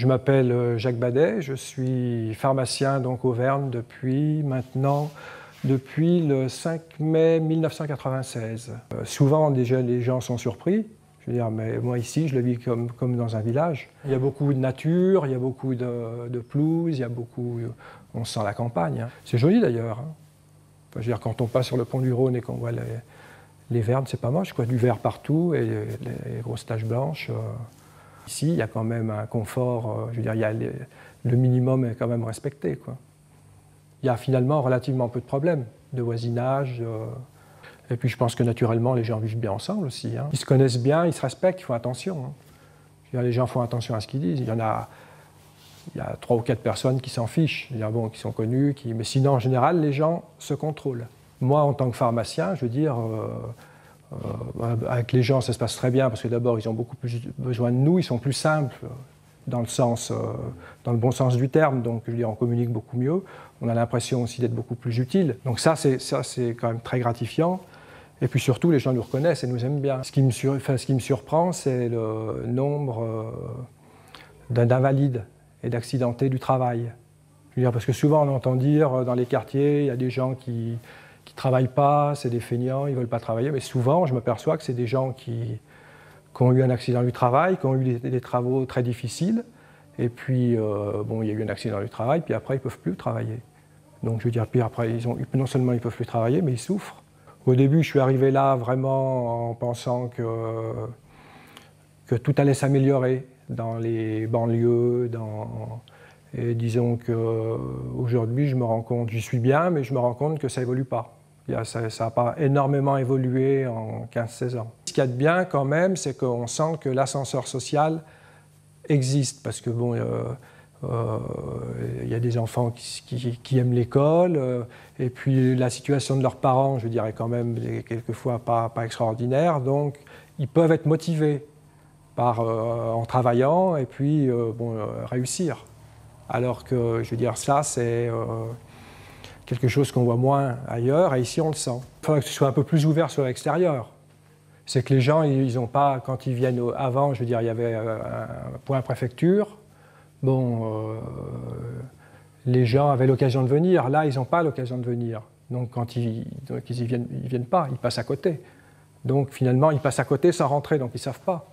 Je m'appelle Jacques Badet, je suis pharmacien donc au Vern depuis le 5 mai 1996. Souvent déjà les gens sont surpris, je veux dire, mais moi ici je le vis comme dans un village. Il y a beaucoup de nature, il y a beaucoup de pelouse, on sent la campagne. Hein. C'est joli d'ailleurs. Hein. Enfin, je veux dire, quand on passe sur le pont du Rhône et qu'on voit les vernes, c'est pas moche, quoi, du vert partout et les grosses taches blanches. Ici, il y a quand même un confort, je veux dire, le minimum est quand même respecté, quoi. Il y a finalement relativement peu de problèmes de voisinage. Et puis je pense que naturellement, les gens vivent bien ensemble aussi. Hein. Ils se connaissent bien, ils se respectent, ils font attention. Hein. Je veux dire, les gens font attention à ce qu'ils disent. Il y a 3 ou 4 personnes qui s'en fichent, bon, qui sont connues, mais sinon, en général, les gens se contrôlent. Moi, en tant que pharmacien, je veux dire, avec les gens, ça se passe très bien, parce que d'abord, ils ont beaucoup plus besoin de nous, ils sont plus simples, dans le bon sens du terme, donc je veux dire, on communique beaucoup mieux, on a l'impression aussi d'être beaucoup plus utile. Donc ça, c'est quand même très gratifiant. Et puis surtout, les gens nous reconnaissent et nous aiment bien. Ce qui me surprend, c'est le nombre d'invalides et d'accidentés du travail. Je veux dire, parce que souvent, on entend dire dans les quartiers, il y a des gens qui ne travaillent pas, c'est des feignants, ils ne veulent pas travailler. Mais souvent, je m'aperçois que c'est des gens qui ont eu un accident du travail, qui ont eu des travaux très difficiles. Et puis, bon, il y a eu un accident du travail, puis après, ils ne peuvent plus travailler. Donc, je veux dire, puis après, non seulement ils ne peuvent plus travailler, mais ils souffrent. Au début, je suis arrivé là vraiment en pensant que tout allait s'améliorer dans les banlieues, et disons qu'aujourd'hui, je me rends compte, j'y suis bien, mais je me rends compte que ça n'évolue pas. Ça n'a pas énormément évolué en 15-16 ans. Ce qu'il y a de bien quand même, c'est qu'on sent que l'ascenseur social existe, parce que bon, y a des enfants qui aiment l'école, et puis la situation de leurs parents, je dirais quand même quelquefois pas extraordinaire, donc ils peuvent être motivés en travaillant et puis réussir. Alors que, je veux dire, ça c'est quelque chose qu'on voit moins ailleurs, et ici on le sent. Il faudrait que ce soit un peu plus ouvert sur l'extérieur. C'est que les gens, ils n'ont pas, quand ils viennent avant, je veux dire, il y avait un point préfecture, bon, les gens avaient l'occasion de venir, là ils n'ont pas l'occasion de venir. Donc quand ils viennent pas, ils passent à côté. Donc finalement, ils passent à côté sans rentrer, donc ils ne savent pas.